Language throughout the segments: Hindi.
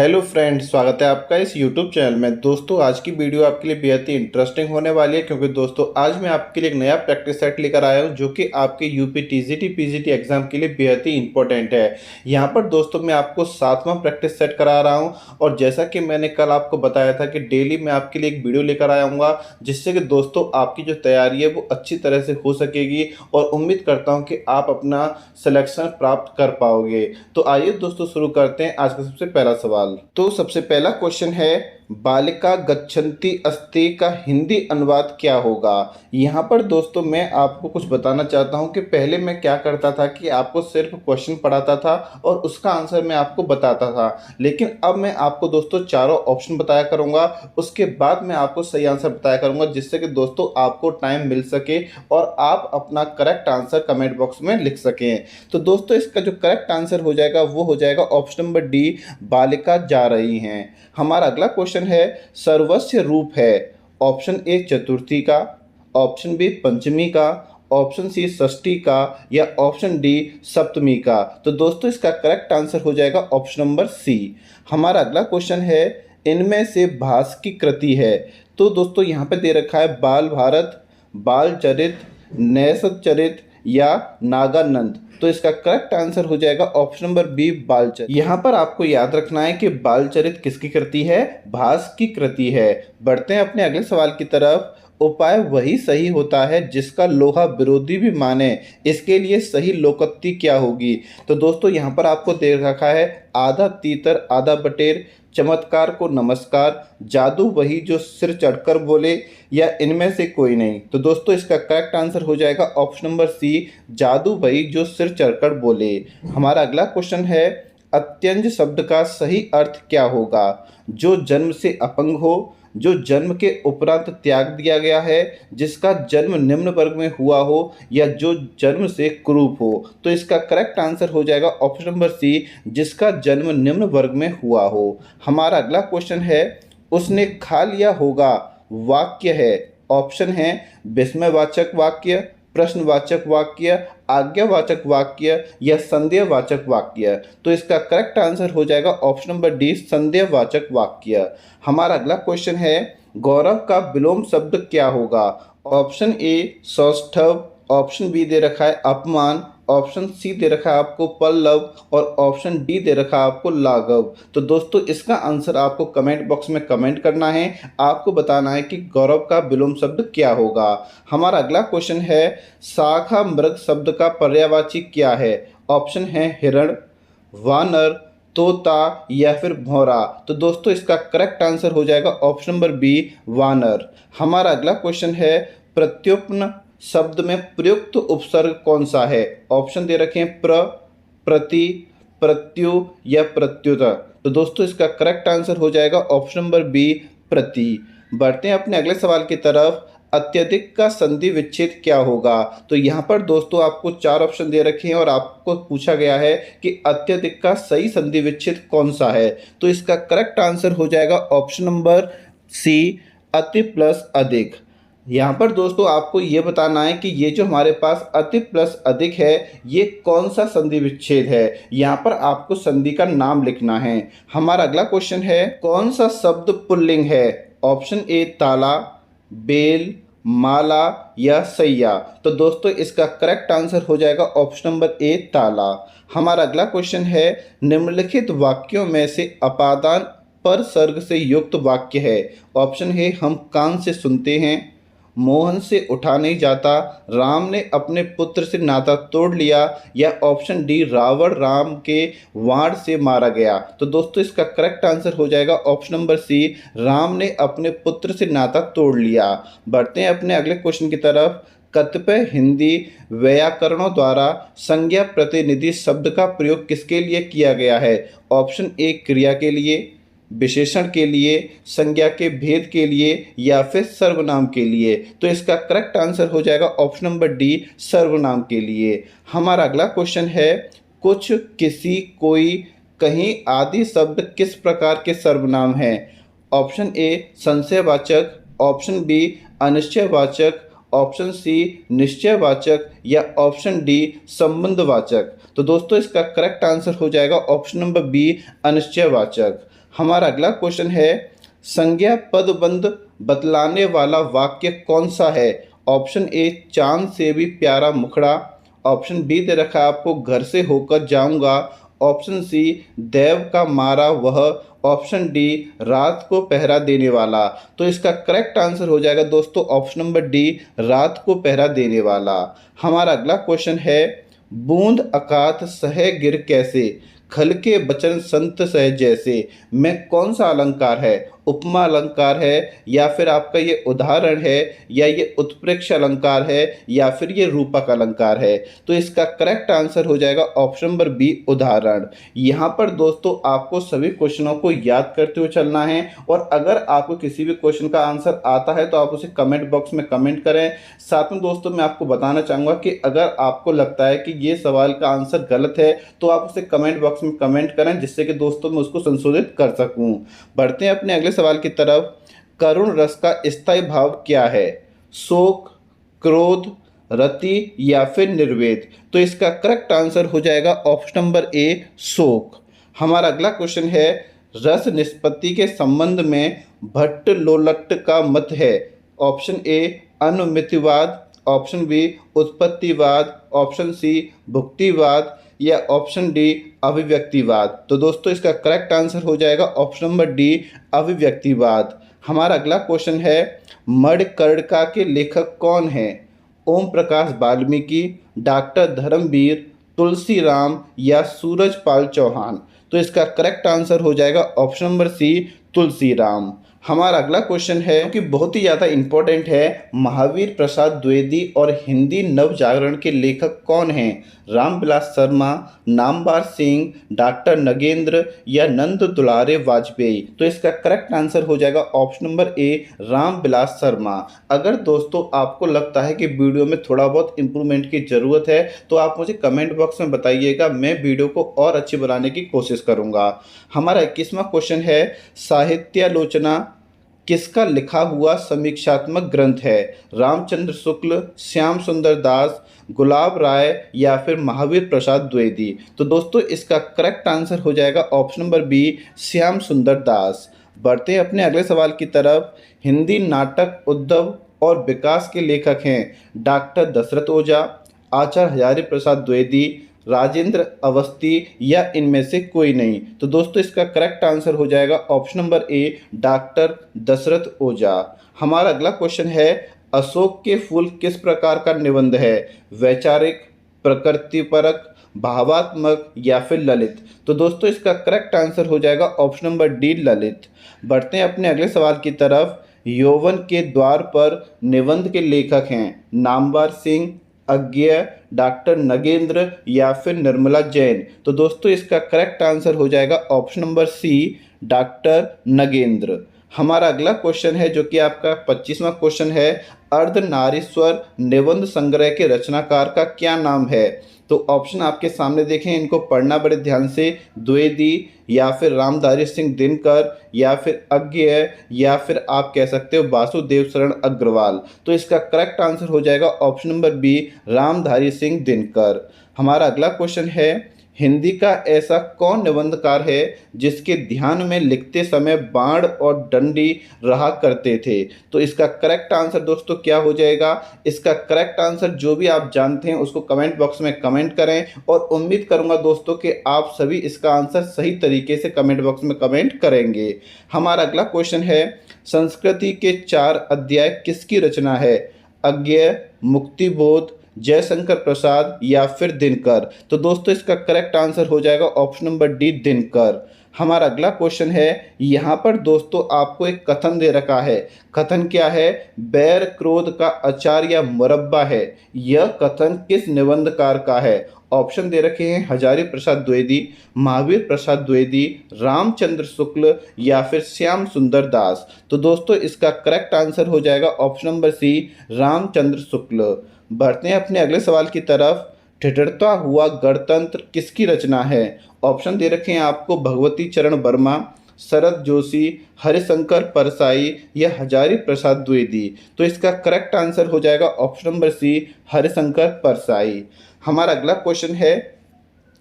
हेलो फ्रेंड, स्वागत है आपका इस यूट्यूब चैनल में। दोस्तों, आज की वीडियो आपके लिए बेहद ही इंटरेस्टिंग होने वाली है, क्योंकि दोस्तों आज मैं आपके लिए एक नया प्रैक्टिस सेट लेकर आया हूं जो कि आपके यूपी टीजीटी पीजीटी एग्जाम के लिए बेहद ही इंपॉर्टेंट है। यहां पर दोस्तों मैं आपको 7वां प्रैक्टिस सेट करा रहा हूं, और जैसा कि मैंने कल आपको बताया था कि डेली मैं आपके लिए एक वीडियो लेकर आऊँगा, जिससे कि दोस्तों आपकी जो तैयारी है वो अच्छी तरह से हो सकेगी, और उम्मीद करता हूँ कि आप अपना सिलेक्शन प्राप्त कर पाओगे। तो आइए दोस्तों शुरू करते हैं आज का सबसे पहला सवाल। तो सबसे पहला क्वेश्चन है, बालिका गच्छन्ति अस्ति का हिंदी अनुवाद क्या होगा। यहाँ पर दोस्तों मैं आपको कुछ बताना चाहता हूँ कि पहले मैं क्या करता था कि आपको सिर्फ क्वेश्चन पढ़ाता था और उसका आंसर मैं आपको बताता था, लेकिन अब मैं आपको दोस्तों चारों ऑप्शन बताया करूँगा, उसके बाद मैं आपको सही आंसर बताया करूँगा, जिससे कि दोस्तों आपको टाइम मिल सके और आप अपना करेक्ट आंसर कमेंट बॉक्स में लिख सकें। तो दोस्तों इसका जो करेक्ट आंसर हो जाएगा वो हो जाएगा ऑप्शन नंबर डी, बालिका जा रही हैं। हमारा अगला क्वेश्चन है, सर्वस्व रूप है। ऑप्शन ए चतुर्थी का, ऑप्शन बी पंचमी का, ऑप्शन सी षष्ठी का, या ऑप्शन डी सप्तमी का। तो दोस्तों इसका करेक्ट आंसर हो जाएगा ऑप्शन नंबर सी। हमारा अगला क्वेश्चन है, इनमें से भास की कृति है। तो दोस्तों यहाँ पे दे रखा है बाल भारत, बाल चरित, नैषध चरित या नागानंद। तो इसका करेक्ट आंसर हो जाएगा ऑप्शन नंबर बी, बालचरित। यहाँ पर आपको याद रखना है कि बालचरित किसकी कृति है, भास की कृति है। बढ़ते हैं अपने अगले सवाल की तरफ। उपाय वही सही होता है जिसका लोहा विरोधी भी माने, इसके लिए सही लोकोक्ति क्या होगी। तो दोस्तों यहाँ पर आपको दे रखा है, आधा तीतर आधा बटेर, चमत्कार को नमस्कार, जादू वही जो सिर चढ़कर बोले, या इनमें से कोई नहीं। तो दोस्तों इसका करेक्ट आंसर हो जाएगा ऑप्शन नंबर सी, जादू वही जो सिर चढ़कर बोले। हमारा अगला क्वेश्चन है, अत्यंज शब्द का सही अर्थ क्या होगा। जो जन्म से अपंग हो, जो जन्म के उपरांत त्याग दिया गया है, जिसका जन्म निम्न वर्ग में हुआ हो, या जो जन्म से कुरूप हो। तो इसका करेक्ट आंसर हो जाएगा ऑप्शन नंबर सी, जिसका जन्म निम्न वर्ग में हुआ हो। हमारा अगला क्वेश्चन है, उसने खा लिया होगा वाक्य है। ऑप्शन है विस्मयवाचक वाक्य, प्रश्नवाचक वाक्य, आज्ञावाचक वाक्य, या संदेहवाचक वाक्य। तो इसका करेक्ट आंसर हो जाएगा ऑप्शन नंबर डी, संदेहवाचक वाक्य। हमारा अगला क्वेश्चन है, गौरव का विलोम शब्द क्या होगा। ऑप्शन ए सौष्ठव, ऑप्शन बी दे रखा है अपमान, ऑप्शन सी दे रखा है आपको पल्लव, और ऑप्शन डी दे रखा है आपको लाघव। तो दोस्तों इसका आंसर आपको कमेंट बॉक्स में कमेंट करना है, आपको बताना है कि गौरव का विलोम शब्द क्या होगा। हमारा अगला क्वेश्चन है, शाखा मृग शब्द का पर्यायवाची क्या है। ऑप्शन है हिरण, वानर, तोता, या फिर भौरा। तो दोस्तों इसका करेक्ट आंसर हो जाएगा ऑप्शन नंबर बी, वानर। हमारा अगला क्वेश्चन है, प्रत्युत्पन्न शब्द में प्रयुक्त उपसर्ग कौन सा है। ऑप्शन दे रखे हैं प्र, प्रति, प्रत्यु, या प्रत्युत। तो दोस्तों इसका करेक्ट आंसर हो जाएगा ऑप्शन नंबर बी, प्रति। बढ़ते हैं अपने अगले सवाल की तरफ। अत्यधिक का संधि विच्छेद क्या होगा। तो यहाँ पर दोस्तों आपको 4 ऑप्शन दे रखे हैं, और आपको पूछा गया है कि अत्यधिक का सही संधि विच्छेद कौन सा है। तो इसका करेक्ट आंसर हो जाएगा ऑप्शन नंबर सी, अति प्लस अधिक। यहाँ पर दोस्तों आपको ये बताना है कि ये जो हमारे पास अति प्लस अधिक है, ये कौन सा संधि विच्छेद है। यहाँ पर आपको संधि का नाम लिखना है। हमारा अगला क्वेश्चन है, कौन सा शब्द पुल्लिंग है। ऑप्शन ए ताला, बेल, माला, या सैया। तो दोस्तों इसका करेक्ट आंसर हो जाएगा ऑप्शन नंबर ए, ताला। हमारा अगला क्वेश्चन है, निम्नलिखित वाक्यों में से अपादान पर सर्ग से युक्त वाक्य है। ऑप्शन है हम कान से सुनते हैं, मोहन से उठा नहीं जाता, राम ने अपने पुत्र से नाता तोड़ लिया, या ऑप्शन डी रावण राम के वाण से मारा गया। तो दोस्तों इसका करेक्ट आंसर हो जाएगा ऑप्शन नंबर सी, राम ने अपने पुत्र से नाता तोड़ लिया। बढ़ते हैं अपने अगले क्वेश्चन की तरफ। कतिपय हिंदी व्याकरणों द्वारा संज्ञा प्रतिनिधि शब्द का प्रयोग किसके लिए किया गया है। ऑप्शन ए क्रिया के लिए, विशेषण के लिए, संज्ञा के भेद के लिए, या फिर सर्वनाम के लिए। तो इसका करेक्ट आंसर हो जाएगा ऑप्शन नंबर डी, सर्वनाम के लिए। हमारा अगला क्वेश्चन है, कुछ, किसी, कोई, कहीं आदि शब्द किस प्रकार के सर्वनाम हैं। ऑप्शन ए संशयवाचक, ऑप्शन बी अनिश्चयवाचक, ऑप्शन सी निश्चयवाचक, या ऑप्शन डी संबंधवाचक। तो दोस्तों इसका करेक्ट आंसर हो जाएगा ऑप्शन नंबर बी, अनिश्चयवाचक। हमारा अगला क्वेश्चन है, संज्ञा पदबंध बतलाने वाला वाक्य कौन सा है? ऑप्शन ए, चांद से भी प्यारा मुखड़ा। ऑप्शन बी दे रखा है आपको, घर से होकर जाऊंगा। ऑप्शन सी, देव का मारा वह। ऑप्शन डी, रात को पहरा देने वाला। तो इसका करेक्ट आंसर हो जाएगा दोस्तों ऑप्शन नंबर डी, रात को पहरा देने वाला। हमारा अगला क्वेश्चन है, बूंद अकात सहे गिर कैसे, खल के बचन संत सह जैसे, में कौन सा अलंकार है? उपमा अलंकार है, या फिर आपका ये उदाहरण है, या ये उत्प्रेक्ष अलंकार है, या फिर ये रूपक अलंकार है? तो इसका करेक्ट आंसर हो जाएगा ऑप्शन नंबर बी, उदाहरण। यहाँ पर दोस्तों आपको सभी क्वेश्चनों को याद करते हुए चलना है, और अगर आपको किसी भी क्वेश्चन का आंसर आता है तो आप उसे कमेंट बॉक्स में कमेंट करें। साथ में दोस्तों मैं आपको बताना चाहूँगा कि अगर आपको लगता है कि ये सवाल का आंसर गलत है तो आप उसे कमेंट बॉक्स में कमेंट करें, जिससे कि दोस्तों मैं उसको संशोधित कर सकूं। बढ़ते हैं अपने अगले सवाल की तरफ। करुण रस का स्थायी भाव क्या है? शोक, क्रोध, रति, या फिर निर्वेद? तो इसका करेक्ट आंसर हो जाएगा ऑप्शन नंबर ए, शोक। हमारा अगला क्वेश्चन है, रस निष्पत्ति के संबंध में भट्ट लोलट का मत है। ऑप्शन ए, अनुमितिवाद। ऑप्शन बी, उत्पत्तिवाद। ऑप्शन सी, भुक्तिवाद, या ऑप्शन डी, अभिव्यक्तिवाद? तो दोस्तों इसका करेक्ट आंसर हो जाएगा ऑप्शन नंबर डी, अभिव्यक्तिवाद। हमारा अगला क्वेश्चन है, मणिकर्णिका के लेखक कौन हैं? ओम प्रकाश वाल्मीकि, डॉक्टर धर्मवीर, तुलसीराम, या सूरजपाल चौहान? तो इसका करेक्ट आंसर हो जाएगा ऑप्शन नंबर सी, तुलसीराम। हमारा अगला क्वेश्चन है कि बहुत ही ज़्यादा इंपॉर्टेंट है, महावीर प्रसाद द्विवेदी और हिंदी नव जागरण के लेखक कौन हैं? रामविलास शर्मा, नामवर सिंह, डॉक्टर नगेंद्र, या नंद दुलारे वाजपेयी? तो इसका करेक्ट आंसर हो जाएगा ऑप्शन नंबर ए, रामविलास शर्मा। अगर दोस्तों आपको लगता है कि वीडियो में थोड़ा बहुत इंप्रूवमेंट की ज़रूरत है तो आप मुझे कमेंट बॉक्स में बताइएगा, मैं वीडियो को और अच्छी बनाने की कोशिश करूँगा। हमारा 21वां क्वेश्चन है, साहित्यालोचना किसका लिखा हुआ समीक्षात्मक ग्रंथ है? रामचंद्र शुक्ल, श्याम सुंदर दास, गुलाब राय, या फिर महावीर प्रसाद द्विवेदी? तो दोस्तों इसका करेक्ट आंसर हो जाएगा ऑप्शन नंबर बी, श्याम सुंदर दास। बढ़ते हैं अपने अगले सवाल की तरफ। हिंदी नाटक उद्धव और विकास के लेखक हैं डॉक्टर दशरथ ओझा, आचार्य हजारी प्रसाद द्विवेदी, राजेंद्र अवस्थी, या इनमें से कोई नहीं? तो दोस्तों इसका करेक्ट आंसर हो जाएगा option number A, doctor Dashrath Ojha. हमारा अगला क्वेश्चन है, अशोक के फूल किस प्रकार का निबंध है? वैचारिक, प्रकृतिपरक, भावात्मक, या फिर ललित? तो दोस्तों इसका करेक्ट आंसर हो जाएगा ऑप्शन नंबर डी, ललित। बढ़ते हैं अपने अगले सवाल की तरफ। यौवन के द्वार पर निबंध के लेखक हैं नामवर सिंह, अज्ञेय, डॉक्टर नगेंद्र, या फिर निर्मला जैन? तो दोस्तों इसका करेक्ट आंसर हो जाएगा option number C, doctor Nagendra. हमारा अगला क्वेश्चन है जो कि आपका 25वां क्वेश्चन है, अर्धनारीश्वर निबंध संग्रह के रचनाकार का क्या नाम है? तो ऑप्शन आपके सामने देखें, इनको पढ़ना बड़े ध्यान से। द्विवेदी, या फिर रामधारी सिंह दिनकर, या फिर अज्ञेय, या फिर आप कह सकते हो वासुदेव शरण अग्रवाल? तो इसका करेक्ट आंसर हो जाएगा option number B, Ramdhari Singh Dinkar. हमारा अगला क्वेश्चन है, हिंदी का ऐसा कौन निबंधकार है जिसके ध्यान में लिखते समय बाण और डंडी रहा करते थे? तो इसका करेक्ट आंसर दोस्तों क्या हो जाएगा? इसका करेक्ट आंसर जो भी आप जानते हैं उसको कमेंट बॉक्स में कमेंट करें, और उम्मीद करूंगा दोस्तों कि आप सभी इसका आंसर सही तरीके से कमेंट बॉक्स में कमेंट करेंगे। हमारा अगला क्वेश्चन है, संस्कृति के 4 अध्याय किसकी रचना है? अज्ञेय, मुक्तिबोध, जयशंकर प्रसाद, या फिर दिनकर? तो दोस्तों इसका करेक्ट आंसर हो जाएगा ऑप्शन नंबर डी, दिनकर। हमारा अगला क्वेश्चन है, यहाँ पर दोस्तों आपको एक कथन दे रखा है। कथन क्या है? बैर क्रोध का अचार या मुरब्बा है। यह कथन किस निबंधकार का है? ऑप्शन दे रखे हैं हजारी प्रसाद द्विवेदी, महावीर प्रसाद द्विवेदी, रामचंद्र शुक्ल, या फिर श्याम सुंदर दास? तो दोस्तों इसका करेक्ट आंसर हो जाएगा ऑप्शन नंबर सी, रामचंद्र शुक्ल। बढ़ते हैं अपने अगले सवाल की तरफ। ठिठुरता हुआ गणतंत्र किसकी रचना है? ऑप्शन दे रखे हैं आपको, भगवती चरण वर्मा, शरद जोशी, हरिशंकर परसाई, या हजारी प्रसाद द्विवेदी? तो इसका करेक्ट आंसर हो जाएगा option number C, Harishankar Parsai. हमारा अगला क्वेश्चन है,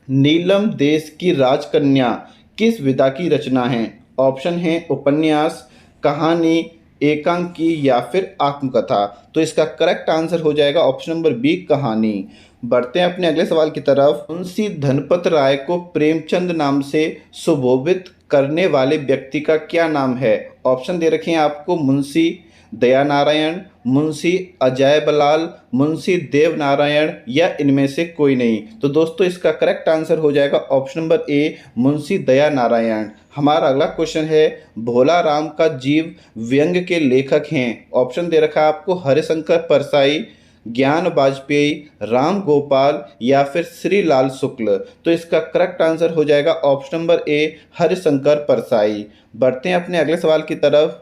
नीलम देश की राजकन्या किस विधा की रचना है? ऑप्शन है उपन्यास, कहानी, एकांकी या फिर आत्मकथा। तो इसका करेक्ट आंसर हो जाएगा ऑप्शन नंबर बी, कहानी। बढ़ते हैं अपने अगले सवाल की तरफ। मुंशी धनपत राय को प्रेमचंद नाम से सुशोभित करने वाले व्यक्ति का क्या नाम है? ऑप्शन दे रखे हैं आपको, मुंशी दया नारायण, मुंशी अजय बलाल, मुंशी देव नारायण या इनमें से कोई नहीं। तो दोस्तों इसका करेक्ट आंसर हो जाएगा ऑप्शन नंबर ए, मुंशी दया नारायण। हमारा अगला क्वेश्चन है, भोला राम का जीव व्यंग्य के लेखक हैं। ऑप्शन दे रखा है आपको, हरिशंकर परसाई, ज्ञान वाजपेयी, राम गोपाल या फिर श्री लाल शुक्ल। तो इसका करेक्ट आंसर हो जाएगा ऑप्शन नंबर ए, हरिशंकर परसाई। बढ़ते हैं अपने अगले सवाल की तरफ।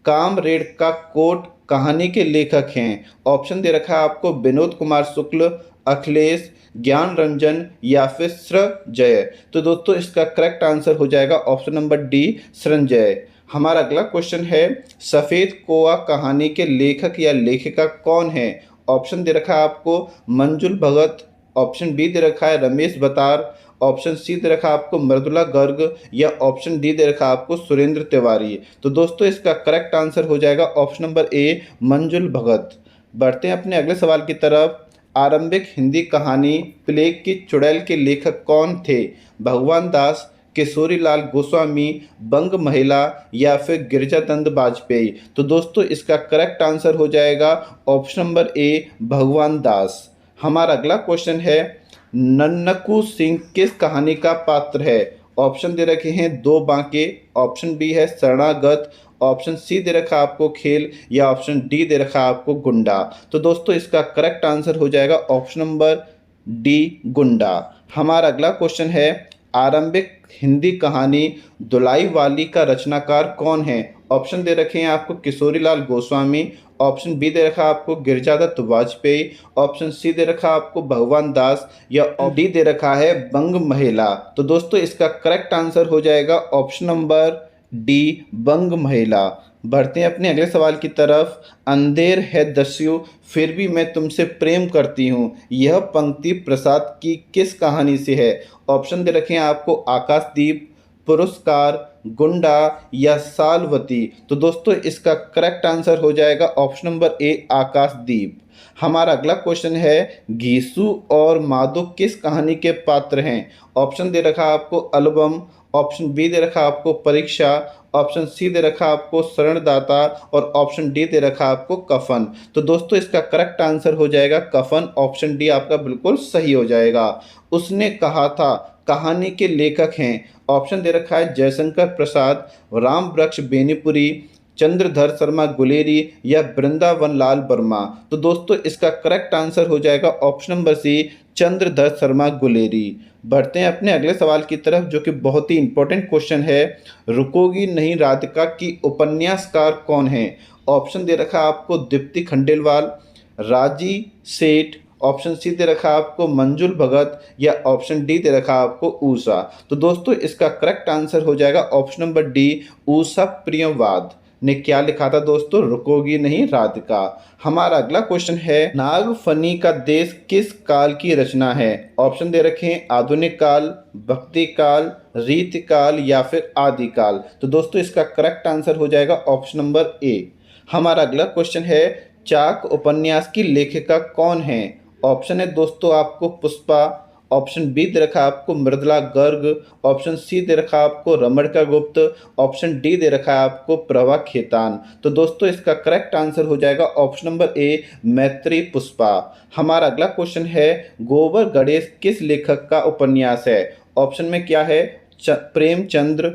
कामरेड का कोट कहानी के लेखक हैं। ऑप्शन दे रखा है आपको, विनोद कुमार शुक्ल, अखिलेश, ज्ञान रंजन या फिर सृंजय। तो दोस्तों इसका करेक्ट आंसर हो जाएगा ऑप्शन नंबर डी, सृंजय। हमारा अगला क्वेश्चन है, सफ़ेद कौवा कहानी के लेखक या लेखिका कौन है? ऑप्शन दे रखा है आपको, मंजुल भगत, ऑप्शन बी दे रखा है रमेश बतार, ऑप्शन सी दे रखा है आपको मृदुला गर्ग या ऑप्शन डी दे रखा है आपको सुरेंद्र तिवारी। तो दोस्तों इसका करेक्ट आंसर हो जाएगा ऑप्शन नंबर ए, मंजुल भगत। बढ़ते हैं अपने अगले सवाल की तरफ। आरंभिक हिंदी कहानी प्लेग की चुड़ैल के लेखक कौन थे? भगवान दास, किशोरीलाल गोस्वामी, बंग महिला या फिर गिरिजानंद वाजपेयी। तो दोस्तों इसका करेक्ट आंसर हो जाएगा ऑप्शन नंबर ए, भगवान दास। हमारा अगला क्वेश्चन है, नन्नकू सिंह किस कहानी का पात्र है? ऑप्शन दे रखे हैं, दो बांके, ऑप्शन बी है शरणागत, ऑप्शन सी दे रखा आपको खेल या ऑप्शन डी दे रखा आपको गुंडा। तो दोस्तों इसका करेक्ट आंसर हो जाएगा ऑप्शन नंबर डी, गुंडा। हमारा अगला क्वेश्चन है, आरंभिक हिंदी कहानी दुलाई वाली का रचनाकार कौन है? ऑप्शन दे रखे हैं आपको, किशोरीलाल गोस्वामी, ऑप्शन बी दे रखा आपको गिरिजादत्त वाजपेयी, ऑप्शन सी दे रखा आपको भगवान दास या डी दे रखा है बंग महिला। तो दोस्तों इसका करेक्ट आंसर हो जाएगा ऑप्शन नंबर डी, बंग महिला। बढ़ते हैं अपने अगले सवाल की तरफ। अंधेर है दस्यु फिर भी मैं तुमसे प्रेम करती हूँ, यह पंक्ति प्रसाद की किस कहानी से है? ऑप्शन दे रखे हैं आपको, आकाशदीप, पुरस्कार, गुंडा या सालवती। तो दोस्तों इसका करेक्ट आंसर हो जाएगा ऑप्शन नंबर ए, आकाशदीप। हमारा अगला क्वेश्चन है, घीसू और माधो किस कहानी के पात्र हैं? ऑप्शन दे रखा आपको, एल्बम, ऑप्शन बी दे रखा आपको परीक्षा, ऑप्शन सी दे रखा आपको शरणदाता और ऑप्शन डी दे रखा आपको कफन। तो दोस्तों इसका करेक्ट आंसर हो जाएगा कफन, ऑप्शन डी आपका बिल्कुल सही हो जाएगा। उसने कहा था कहानी के लेखक हैं। ऑप्शन दे रखा है, जयशंकर प्रसाद, राम वृक्ष बेनीपुरी, चंद्रधर शर्मा गुलेरी या वृंदावन लाल वर्मा। तो दोस्तों इसका करेक्ट आंसर हो जाएगा option number C, Chandradhar Sharma Guleri. बढ़ते हैं अपने अगले सवाल की तरफ जो कि बहुत ही इंपॉर्टेंट क्वेश्चन है, रुकोगी नहीं राधिका की उपन्यासकार कौन है? ऑप्शन दे रखा आपको, दीप्ति खंडेलवाल, राजी सेठ, ऑप्शन सी दे रखा आपको मंजुल भगत या ऑप्शन डी दे रखा आपको ऊषा। तो दोस्तों इसका करेक्ट आंसर हो जाएगा ऑप्शन नंबर डी, ऊषा प्रियवाद ने क्या लिखा था दोस्तों, रुकोगी नहीं राधिका। हमारा अगला क्वेश्चन है, नागफनी का देश किस काल की रचना है? ऑप्शन दे रखे हैं, आधुनिक काल, भक्ति काल, रीतिकाल या फिर आदिकाल। तो दोस्तों इसका करेक्ट आंसर हो जाएगा ऑप्शन नंबर ए। हमारा अगला क्वेश्चन है, चाक उपन्यास की लेखिका कौन है? ऑप्शन है दोस्तों आपको पुष्पा, ऑप्शन बी दे रखा आपको मृदुला गर्ग, ऑप्शन सी दे रखा आपको रमणिका गुप्त, ऑप्शन डी दे रखा आपको प्रभा खेतान। तो दोस्तों इसका करेक्ट आंसर हो जाएगा ऑप्शन नंबर ए, मैत्री पुष्पा। हमारा अगला क्वेश्चन है, गोबर गणेश किस लेखक का उपन्यास है? ऑप्शन में क्या है, प्रेमचंद्र,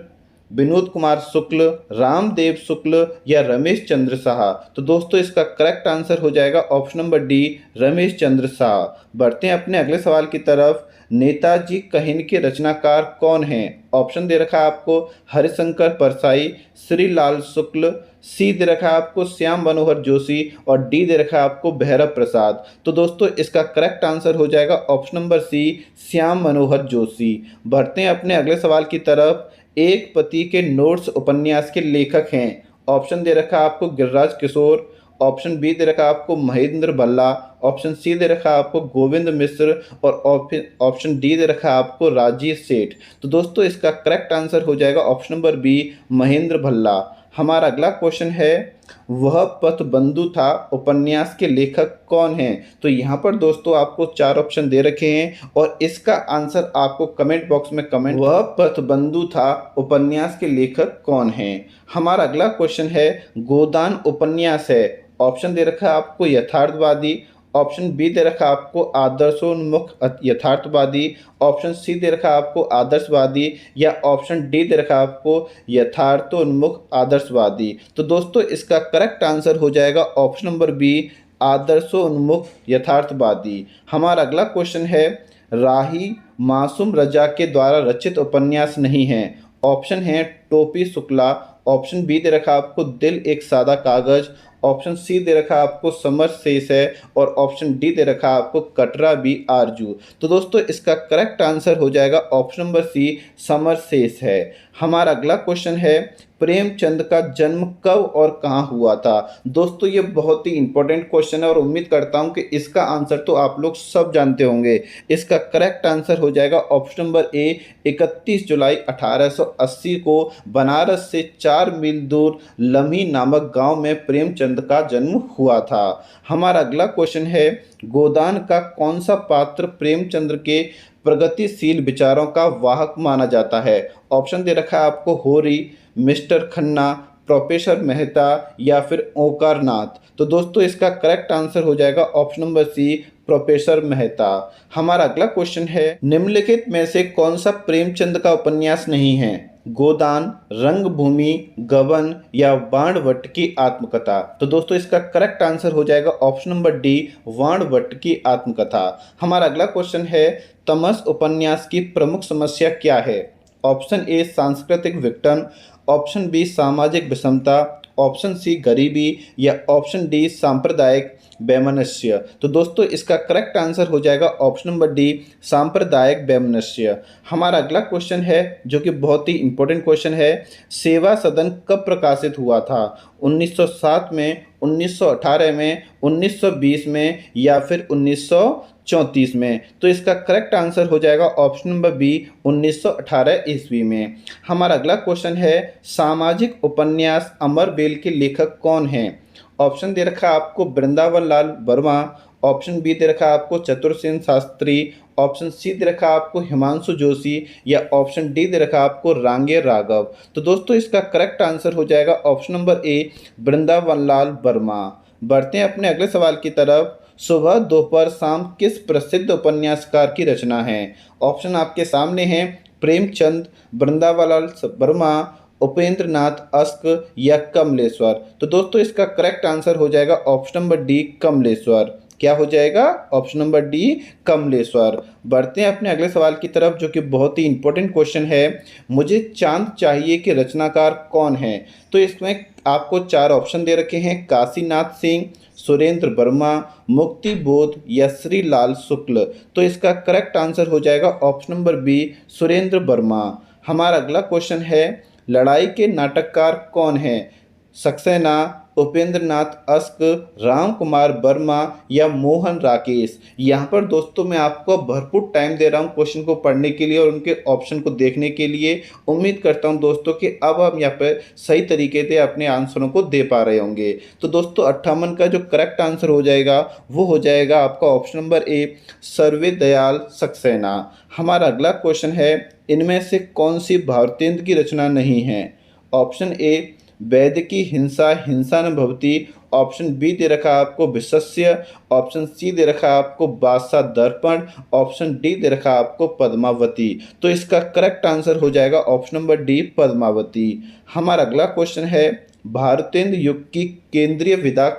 विनोद कुमार शुक्ल, रामदेव शुक्ल या रमेश चंद्र शाह। तो दोस्तों इसका करेक्ट आंसर हो जाएगा option number D, Ramesh Chandra Shah. बढ़ते हैं अपने अगले सवाल की तरफ, नेताजी कहिन के रचनाकार कौन हैं? ऑप्शन दे रखा है आपको, हरिशंकर परसाई, श्री लाल शुक्ल, सी दे रखा है आपको श्याम मनोहर जोशी और डी दे रखा है आपको भैरव प्रसाद। तो दोस्तों इसका करेक्ट आंसर हो जाएगा ऑप्शन नंबर सी, श्याम मनोहर जोशी। बढ़ते हैं अपने अगले सवाल की तरफ, एक पति के नोट्स उपन्यास के लेखक हैं। ऑप्शन दे रखा है आपको, गिरिराज किशोर, ऑप्शन बी दे रखा है आपको महेंद्र भल्ला, ऑप्शन सी दे रखा है आपको गोविंद मिश्र और ऑप्शन डी दे रखा है आपको राजीव सेठ। तो दोस्तों इसका करेक्ट आंसर हो जाएगा option number B Mahendra Bhalla. हमारा अगला क्वेश्चन है, वह पथबंधु था उपन्यास के लेखक कौन हैं? तो यहाँ पर दोस्तों आपको 4 ऑप्शन दे रखे हैं और इसका आंसर आपको कमेंट बॉक्स में कमेंट, वह पथबंधु था उपन्यास के लेखक कौन हैं? हमारा अगला क्वेश्चन है, गोदान उपन्यास है, ऑप्शन दे रखा है आपको यथार्थवादी, ऑप्शन बी दे रखा है आपको आदर्शोन्मुख यथार्थवादी, ऑप्शन सी दे रखा है आपको आदर्शवादी या ऑप्शन डी दे रखा है आपको यथार्थोन्मुख आदर्शवादी। तो दोस्तों इसका करेक्ट आंसर हो जाएगा ऑप्शन नंबर बी आदर्शोन्मुख यथार्थवादी। हमारा अगला क्वेश्चन है, राही मासूम रजा के द्वारा रचित उपन्यास नहीं है। ऑप्शन है टोपी शुक्ला, ऑप्शन बी दे रखा आपको दिल एक सादा कागज, ऑप्शन सी दे रखा आपको समर शेष है और ऑप्शन डी दे रखा आपको कटरा बी आरजू। तो दोस्तों इसका करेक्ट आंसर हो जाएगा ऑप्शन नंबर सी समर शेष है। हमारा अगला क्वेश्चन है, प्रेमचंद का जन्म कब और कहाँ हुआ था? दोस्तों ये बहुत ही इंपॉर्टेंट क्वेश्चन है और उम्मीद करता हूँ कि इसका आंसर तो आप लोग सब जानते होंगे। इसका करेक्ट आंसर हो जाएगा ऑप्शन नंबर ए 31 जुलाई 1880 को बनारस से 4 मील दूर लम्ही नामक गांव में प्रेमचंद का जन्म हुआ था। हमारा अगला क्वेश्चन है, गोदान का कौन सा पात्र प्रेमचंद के प्रगतिशील विचारों का वाहक माना जाता है? ऑप्शन दे रखा है आपको होरी, मिस्टर खन्ना, प्रोफेसर मेहता या फिर ओंकारनाथ। तो दोस्तों इसका करेक्ट आंसर हो जाएगा option number C professor Mehta. हमारा अगला क्वेश्चन है, निम्नलिखित में से कौन सा प्रेमचंद का उपन्यास नहीं है? गोदान, रंगभूमि, गबन या वाणभट्ट की आत्मकथा। तो दोस्तों इसका करेक्ट आंसर हो जाएगा ऑप्शन नंबर डी वाणभट्ट की आत्मकथा। हमारा अगला क्वेश्चन है, तमस उपन्यास की प्रमुख समस्या क्या है? ऑप्शन ए सांस्कृतिक विघटन, ऑप्शन बी सामाजिक विषमता, ऑप्शन सी गरीबी या ऑप्शन डी सांप्रदायिक वैमनस्य। तो दोस्तों इसका करेक्ट आंसर हो जाएगा ऑप्शन नंबर डी सांप्रदायिक वैमनस्य। हमारा अगला क्वेश्चन है जो कि बहुत ही इंपॉर्टेंट क्वेश्चन है, सेवा सदन कब प्रकाशित हुआ था? 1907 में, 1918 में, 1920 में या फिर 1934 में? तो इसका करेक्ट आंसर हो जाएगा ऑप्शन नंबर बी 1918 ईस्वी में। हमारा अगला क्वेश्चन है, सामाजिक उपन्यास अमरबेल के लेखक कौन हैं? ऑप्शन दे रखा है आपको वृंदावन लाल वर्मा, ऑप्शन बी दे रखा है आपको चतुरसेन शास्त्री, ऑप्शन सी दे रखा है आपको हिमांशु जोशी या ऑप्शन डी दे रखा है आपको रांगे राघव। तो दोस्तों इसका करेक्ट आंसर हो जाएगा ऑप्शन नंबर ए वृंदावन लाल वर्मा। बढ़ते हैं अपने अगले सवाल की तरफ, सुबह दोपहर शाम किस प्रसिद्ध उपन्यासकार की रचना है? ऑप्शन आपके सामने हैं, प्रेमचंद, वृंदावन लाल वर्मा, उपेंद्र नाथ अस्क या कमलेश्वर। तो दोस्तों इसका करेक्ट आंसर हो जाएगा ऑप्शन नंबर डी कमलेश्वर। क्या हो जाएगा? Option number D Kamleshwar. बढ़ते हैं अपने अगले सवाल की तरफ जो कि बहुत ही इंपॉर्टेंट क्वेश्चन है, मुझे चांद चाहिए कि रचनाकार कौन है? तो इसमें आपको 4 ऑप्शन दे रखे हैं, काशीनाथ सिंह, सुरेंद्र वर्मा, मुक्ति बोध या श्री लाल शुक्ल। तो इसका करेक्ट आंसर हो जाएगा option number B Surendra Verma. हमारा अगला क्वेश्चन है, लड़ाई के नाटककार कौन हैं? सक्सेना, उपेंद्र नाथ अस्क, राम कुमार वर्मा या मोहन राकेश। यहाँ पर दोस्तों मैं आपको भरपूर टाइम दे रहा हूँ क्वेश्चन को पढ़ने के लिए और उनके ऑप्शन को देखने के लिए। उम्मीद करता हूँ दोस्तों कि अब हम यहाँ पर सही तरीके से अपने आंसरों को दे पा रहे होंगे। तो दोस्तों 58 का जो करेक्ट आंसर हो जाएगा वो हो जाएगा आपका ऑप्शन नंबर ए सर्वदयाल सक्सेना। हमारा अगला क्वेश्चन है, इनमें से कौन सी भारतेंद्र की रचना नहीं है? ऑप्शन ए वैद्य की हिंसा हिंसा न भवती, ऑप्शन बी दे रखा आपको विशस्य, ऑप्शन सी दे रखा आपको बादशाह दर्पण, ऑप्शन डी दे रखा आपको पद्मावती। तो इसका करेक्ट आंसर हो जाएगा ऑप्शन नंबर डी पद्मावती। हमारा अगला क्वेश्चन है, भारतेंद्र युग की केंद्रीय विधा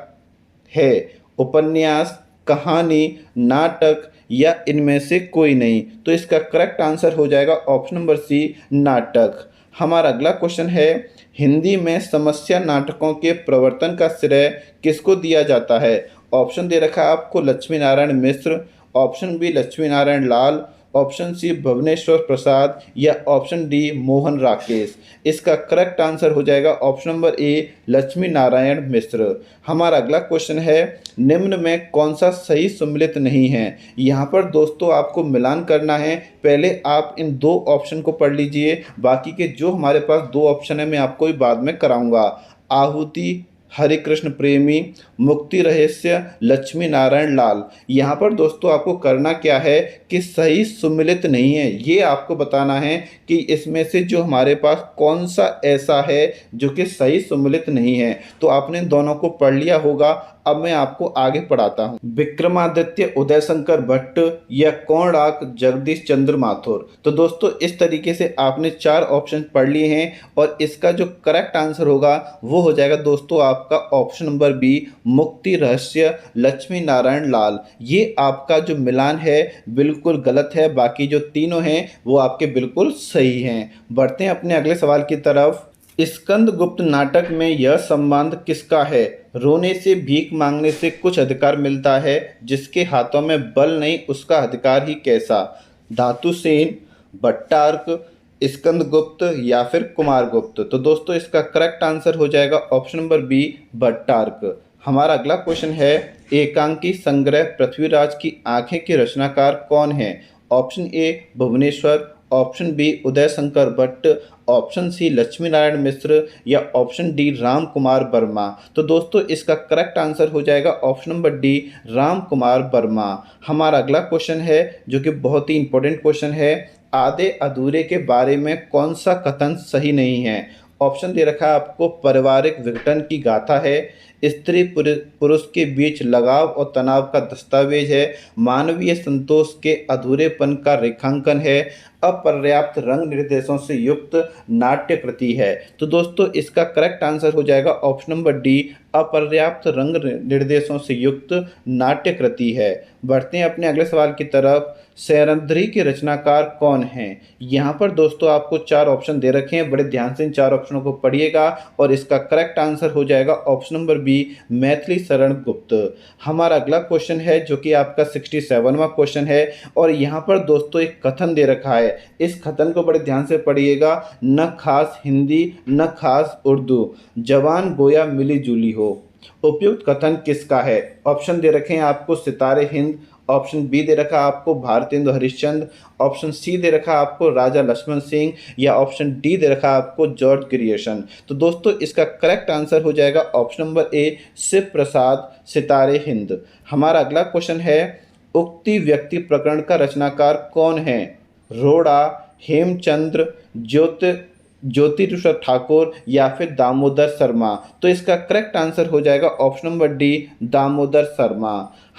है उपन्यास, कहानी, नाटक या इनमें से कोई नहीं? तो इसका करेक्ट आंसर हो जाएगा ऑप्शन नंबर सी नाटक। हमारा अगला क्वेश्चन है, हिंदी में समस्या नाटकों के प्रवर्तन का श्रेय किसको दिया जाता है? ऑप्शन दे रखा है आपको लक्ष्मी नारायण मिश्र, option B Lakshmi Narayan Lal, option C Bhubaneswar प्रसाद या ऑप्शन डी मोहन राकेश। इसका करेक्ट आंसर हो जाएगा option number A Lakshmi Narayan Mishra. हमारा अगला क्वेश्चन है, निम्न में कौन सा सही सम्मिलित नहीं है। यहाँ पर दोस्तों आपको मिलान करना है। पहले आप इन दो ऑप्शन को पढ़ लीजिए, बाकी के जो हमारे पास दो ऑप्शन है मैं आपको ही बाद में कराऊंगा। आहुति हरे कृष्ण प्रेमी, मुक्ति रहस्य लक्ष्मी नारायण लाल। यहाँ पर दोस्तों आपको करना क्या है कि सही सुमिलित नहीं है, ये आपको बताना है कि इसमें से जो हमारे पास कौन सा ऐसा है जो कि सही सुमिलित नहीं है। तो आपने दोनों को पढ़ लिया होगा। अब मैं आपको आगे पढ़ाता हूँ। विक्रमादित्य उदय शंकर भट्ट या कोणार्क जगदीश चंद्र माथुर। तो दोस्तों इस तरीके से आपने चार ऑप्शन पढ़ लिए हैं और इसका जो करेक्ट आंसर होगा वो हो जाएगा दोस्तों आपका ऑप्शन नंबर बी मुक्ति रहस्य लक्ष्मी नारायण लाल। ये आपका जो मिलान है बिल्कुल गलत है, बाकी जो तीनों हैं वो आपके बिल्कुल सही हैं। बढ़ते हैं अपने अगले सवाल की तरफ। स्कंदगुप्त नाटक में यह संबंध किसका है। रोने से भीख मांगने से कुछ अधिकार मिलता है, जिसके हाथों में बल नहीं उसका अधिकार ही कैसा। धातुसेन, भट्टार्क, स्कंदगुप्त या फिर कुमारगुप्त। तो दोस्तों इसका करेक्ट आंसर हो जाएगा ऑप्शन नंबर बी भट्टार्क। हमारा अगला क्वेश्चन है, एकांकी संग्रह पृथ्वीराज की आंखें के रचनाकार कौन है। Option A Bhuvneshwar, option B Uday Shankar Bhatt, option C Lakshmi Narayan Mishra या ऑप्शन डी राम कुमार वर्मा। तो दोस्तों इसका करेक्ट आंसर हो जाएगा option number D Ram Kumar Verma. हमारा अगला क्वेश्चन है जो कि बहुत ही इंपॉर्टेंट क्वेश्चन है, आधे अधूरे के बारे में कौन सा कथन सही नहीं है। ऑप्शन दे रखा है आपको, पारिवारिक विघटन की गाथा है, स्त्री पुरुष के बीच लगाव और तनाव का दस्तावेज है, मानवीय संतोष के अधूरेपन का रेखांकन है, अपर्याप्त रंग निर्देशों से युक्त नाट्य कृति है। तो दोस्तों इसका करेक्ट आंसर हो जाएगा ऑप्शन नंबर डी अपर्याप्त रंग निर्देशों से युक्त नाट्य कृति है। बढ़ते हैं अपने अगले सवाल की तरफ। सैरंध्री के रचनाकार कौन हैं। यहाँ पर दोस्तों आपको चार ऑप्शन दे रखे हैं, बड़े ध्यान से इन चार ऑप्शनों को पढ़िएगा और इसका करेक्ट आंसर हो जाएगा option number B Maithili Sharan Gupt. हमारा अगला क्वेश्चन है जो कि आपका 67वां क्वेश्चन है और यहाँ पर दोस्तों एक कथन दे रखा है। इस कथन को बड़े ध्यान से पढ़िएगा। न खास हिंदी न खास उर्दू, जवान गोया मिली जुली हो। उपयुक्त कथन किसका है। ऑप्शन दे रखे हैं आपको, सितारे हिंद, ऑप्शन बी दे रखा आपको भारतेंदु हरिश्चंद्र, ऑप्शन सी दे रखा आपको राजा लक्ष्मण सिंह या ऑप्शन डी दे रखा आपको जॉर्ज ग्रियर्सन। तो दोस्तों इसका करेक्ट आंसर हो जाएगा ऑप्शन नंबर ए शिव प्रसाद सितारे हिंद। हमारा अगला क्वेश्चन है, उक्ति व्यक्ति प्रकरण का रचनाकार कौन है। रोड़ा, हेमचंद्र, ज्योतिष ठाकुर या फिर दामोदर शर्मा। तो इसका करेक्ट आंसर हो जाएगा option number D Damodar Sharma.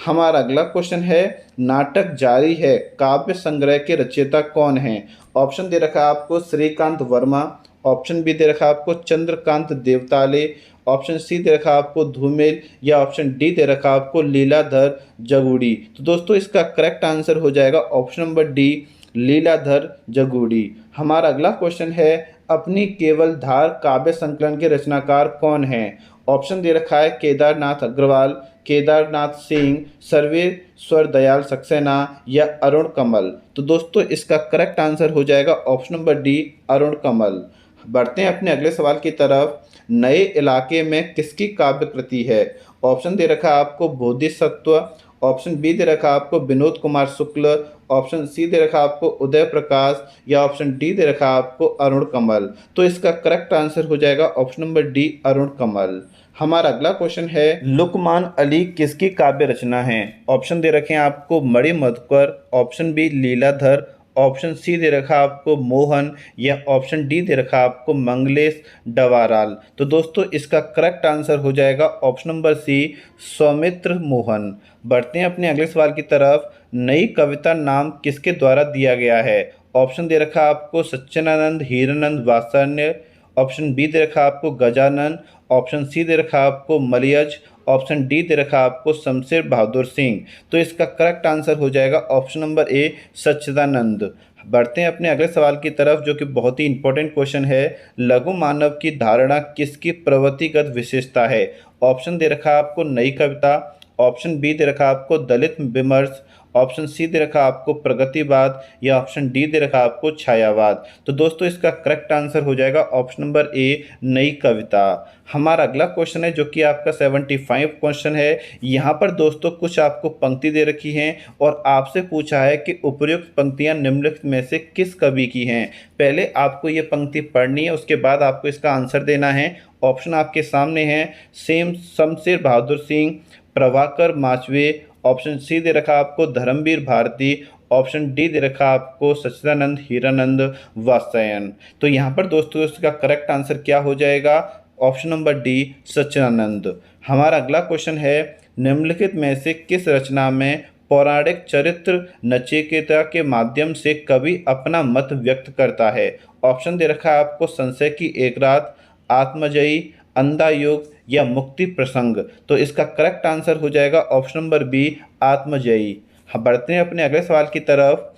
हमारा अगला क्वेश्चन है, नाटक जारी है काव्य संग्रह के रचयिता कौन हैं। ऑप्शन दे रखा आपको श्रीकांत वर्मा, ऑप्शन बी दे रखा आपको चंद्रकांत देवताले, ऑप्शन सी दे रखा आपको धूमेल या ऑप्शन डी दे रखा आपको लीलाधर जगूड़ी। तो दोस्तों इसका करेक्ट आंसर हो जाएगा option number D Leeladhar Jaguri. हमारा अगला क्वेश्चन है, अपनी केवल धार काव्य संकलन के रचनाकार कौन हैं। ऑप्शन दे रखा है केदारनाथ अग्रवाल, केदारनाथ सिंह, सर्वेश्वर दयाल सक्सेना या अरुण कमल। तो दोस्तों इसका करेक्ट आंसर हो जाएगा ऑप्शन नंबर डी अरुण कमल। बढ़ते हैं अपने अगले सवाल की तरफ। नए इलाके में किसकी काव्य कृति है। ऑप्शन दे रखा आपको बोधिसत्व, ऑप्शन बी दे रखा आपको विनोद कुमार शुक्ल, ऑप्शन सी दे रखा आपको उदय प्रकाश या ऑप्शन डी दे रखा आपको अरुण कमल। तो इसका करेक्ट आंसर हो जाएगा ऑप्शन नंबर डी अरुण कमल। हमारा अगला क्वेश्चन है, लुकमान अली किसकी काव्य रचना है। ऑप्शन दे रखे हैं आपको Mani Madhukar, option B Leeladhar, option C दे रखा आपको मोहन या ऑप्शन डी दे रखा आपको मंगलेश डवाराल। तो दोस्तों इसका करेक्ट आंसर हो जाएगा option number C Saumitra Mohan. बढ़ते हैं अपने अगले सवाल की तरफ। नई कविता नाम किसके द्वारा दिया गया है। ऑप्शन दे रखा आपको सच्चिदानंद हीरानंद वात्सल्य, ऑप्शन बी दे रखा आपको गजानन, ऑप्शन सी दे रखा आपको मलयज, ऑप्शन डी दे रखा आपको शमशेर बहादुर सिंह। तो इसका करेक्ट आंसर हो जाएगा ऑप्शन नंबर ए सच्चिदानंद। बढ़ते हैं अपने अगले सवाल की तरफ जो कि बहुत ही इंपॉर्टेंट क्वेश्चन है, लघु मानव की धारणा किसकी प्रवृत्तिगत विशेषता है। ऑप्शन दे रखा आपको नई कविता, ऑप्शन बी दे रखा आपको दलित विमर्श, ऑप्शन सी दे रखा आपको प्रगतिवाद या ऑप्शन डी दे रखा आपको छायावाद। तो दोस्तों इसका करेक्ट आंसर हो जाएगा ऑप्शन नंबर ए, नई कविता। हमारा अगला क्वेश्चन है जो कि आपका 75 क्वेश्चन है। यहाँ पर दोस्तों कुछ आपको पंक्ति दे रखी हैं और आपसे पूछा है कि उपर्युक्त पंक्तियाँ निम्नलिखित में से किस कवि की हैं। पहले आपको ये पंक्ति पढ़नी है, उसके बाद आपको इसका आंसर देना है। ऑप्शन आपके सामने हैं, same Shamsher Bahadur Singh, Prabhakar Machwe, option C दे रखा आपको धर्मवीर भारती, ऑप्शन डी दे रखा आपको सच्चिदानंद हीरानंद वात्स्यायन। तो यहाँ पर दोस्तों इसका करेक्ट आंसर क्या हो जाएगा, ऑप्शन नंबर डी, सच्चिदानंद। हमारा अगला क्वेश्चन है, निम्नलिखित में से किस रचना में पौराणिक चरित्र नचिकेता के माध्यम से कवि अपना मत व्यक्त करता है। ऑप्शन दे रखा है आपको संशय की एक रात, आत्मजयी, अंधा युग या मुक्ति प्रसंग। तो इसका करेक्ट आंसर हो जाएगा ऑप्शन नंबर बी, आत्मजयी। हम बढ़ते हैं अपने अगले सवाल की तरफ।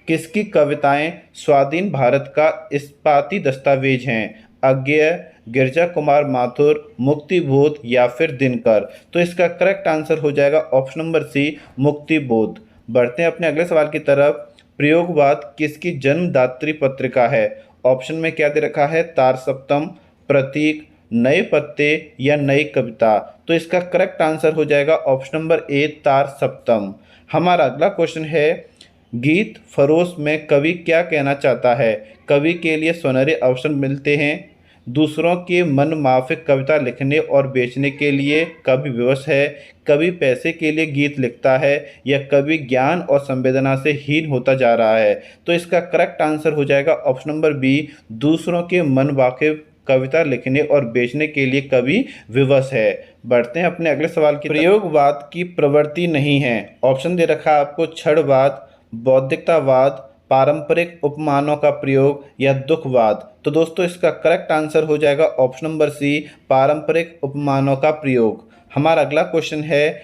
किसकी कविताएं स्वाधीन भारत का इस्पाती दस्तावेज हैं, अज्ञेय, गिरजा कुमार माथुर, मुक्तिबोध या फिर दिनकर। तो इसका करेक्ट आंसर हो जाएगा ऑप्शन नंबर सी, मुक्तिबोध। बढ़ते हैं अपने अगले सवाल की तरफ। प्रयोगवाद किसकी जन्मदात्री पत्रिका है। ऑप्शन में क्या दे रखा है, तार सप्तम, प्रतीक, नए पत्ते या नई कविता। तो इसका करेक्ट आंसर हो जाएगा ऑप्शन नंबर ए, तार सप्तम। हमारा अगला क्वेश्चन है, गीत फरोश में कवि क्या कहना चाहता है। कवि के लिए सुनहरे अवसर मिलते हैं, दूसरों के मन माफिक कविता लिखने और बेचने के लिए कवि विवश है, कवि पैसे के लिए गीत लिखता है या कवि ज्ञान और संवेदना से हीन होता जा रहा है। तो इसका करेक्ट आंसर हो जाएगा ऑप्शन नंबर बी, दूसरों के मन वाकिफ कविता लिखने और बेचने के लिए कवि विवश है। बढ़ते हैं अपने अगले सवाल की। प्रयोगवाद की प्रवृत्ति नहीं है। ऑप्शन दे रखा आपको क्षणवाद, बौद्धिकतावाद, पारंपरिक उपमानों का प्रयोग या दुखवाद। तो दोस्तों इसका करेक्ट आंसर हो जाएगा ऑप्शन नंबर सी, पारंपरिक उपमानों का प्रयोग। हमारा अगला क्वेश्चन है,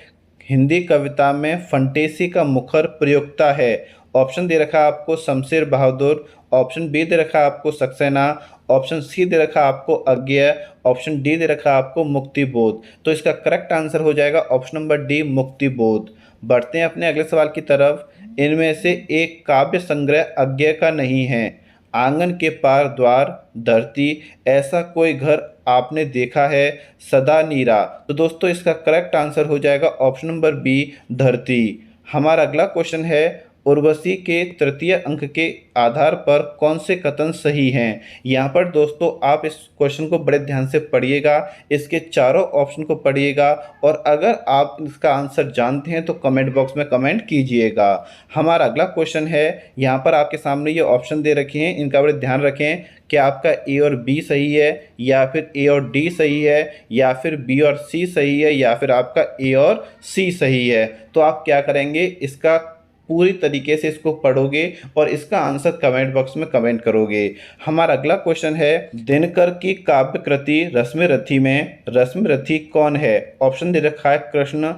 हिंदी कविता में फंटेसी का मुखर प्रयोक्ता है। ऑप्शन दे रखा आपको शमशेर बहादुर, ऑप्शन बी दे रखा आपको सक्सेना, ऑप्शन सी दे रखा आपको अज्ञेय, ऑप्शन डी दे रखा आपको मुक्तिबोध। तो इसका करेक्ट आंसर हो जाएगा ऑप्शन नंबर डी, मुक्तिबोध। बढ़ते हैं अपने अगले सवाल की तरफ। इनमें से एक काव्य संग्रह अज्ञेय का नहीं है। आंगन के पार द्वार, धरती, ऐसा कोई घर आपने देखा है, सदा नीरा। तो दोस्तों इसका करेक्ट आंसर हो जाएगा ऑप्शन नंबर बी, धरती। हमारा अगला क्वेश्चन है, उर्वशी के तृतीय अंक के आधार पर कौन से कथन सही हैं। यहाँ पर दोस्तों आप इस क्वेश्चन को बड़े ध्यान से पढ़िएगा, इसके चारों ऑप्शन को पढ़िएगा और अगर आप इसका आंसर जानते हैं तो कमेंट बॉक्स में कमेंट कीजिएगा। हमारा अगला क्वेश्चन है, यहाँ पर आपके सामने ये ऑप्शन दे रखे हैं, इनका बड़े ध्यान रखें कि आपका ए और बी सही है या फिर ए और डी सही है या फिर बी और सी सही है या फिर आपका ए और सी सही है। तो आप क्या करेंगे, इसका पूरी तरीके से इसको पढ़ोगे और इसका आंसर कमेंट बॉक्स में कमेंट करोगे। हमारा अगला क्वेश्चन है, दिनकर की काव्य कृति रश्मिरथी में रश्मिरथी कौन है। ऑप्शन दे रखा है कृष्ण,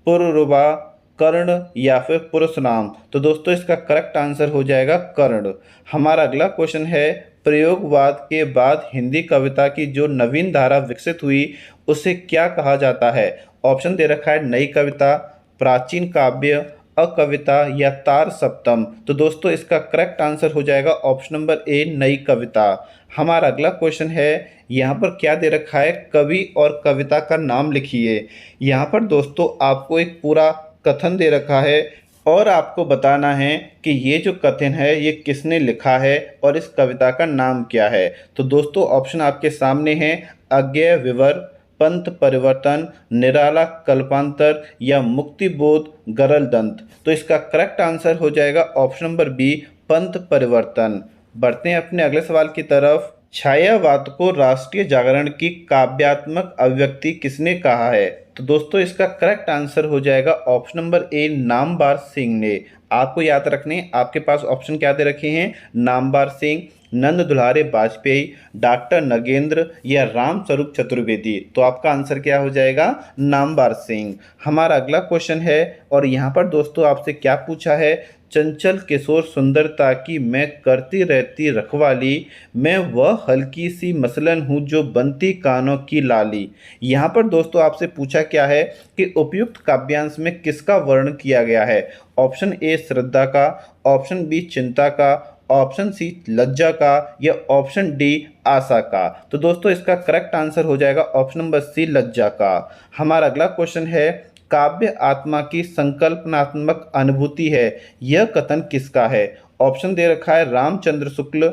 पुरुरवा, कर्ण या फिर परशुराम। तो दोस्तों इसका करेक्ट आंसर हो जाएगा कर्ण। हमारा अगला क्वेश्चन है, प्रयोगवाद के बाद हिंदी कविता की जो नवीन धारा विकसित हुई उसे क्या कहा जाता है। ऑप्शन दे रखा है नई कविता, प्राचीन काव्य, अकविता या तार सप्तम। तो दोस्तों इसका करेक्ट आंसर हो जाएगा ऑप्शन नंबर ए, नई कविता। हमारा अगला क्वेश्चन है, यहाँ पर क्या दे रखा है, कवि और कविता का नाम लिखिए। यहाँ पर दोस्तों आपको एक पूरा कथन दे रखा है और आपको बताना है कि ये जो कथन है ये किसने लिखा है और इस कविता का नाम क्या है। तो दोस्तों ऑप्शन आपके सामने हैं, अज्ञेय विवर, पंथ परिवर्तन, निराला कल्पांतर या मुक्तिबोध गरल दंत। तो इसका करेक्ट आंसर हो जाएगा ऑप्शन नंबर बी, पंथ परिवर्तन। बढ़ते हैं अपने अगले सवाल की तरफ। छायावाद को राष्ट्रीय जागरण की काव्यात्मक अभिव्यक्ति किसने कहा है। तो दोस्तों इसका करेक्ट आंसर हो जाएगा ऑप्शन नंबर ए, नामवर सिंह ने। आपको याद रखने, आपके पास ऑप्शन क्या दे रखे हैं, नामवर सिंह, नंद दुलारे वाजपेयी, डॉक्टर नगेंद्र या राम स्वरूप चतुर्वेदी। तो आपका आंसर क्या हो जाएगा, नामवर सिंह। हमारा अगला क्वेश्चन है और यहाँ पर दोस्तों आपसे क्या पूछा है, चंचल किशोर सुंदरता की मैं करती रहती रखवाली, मैं वह हल्की सी मसलन हूँ जो बनती कानों की लाली। यहाँ पर दोस्तों आपसे पूछा पूछा क्या है कि उपयुक्त काव्यांश में किसका वर्णन किया गया है। ऑप्शन ए श्रद्धा का, ऑप्शन बी चिंता का, ऑप्शन सी लज्जा का, या ऑप्शन डी आशा का। तो दोस्तों इसका करेक्ट आंसर हो जाएगा ऑप्शन नंबर सी लज्जा का। हमारा अगला क्वेश्चन है, काव्य आत्मा की संकल्पनात्मक अनुभूति है, यह कथन किसका है। ऑप्शन दे रखा है रामचंद्र शुक्ल,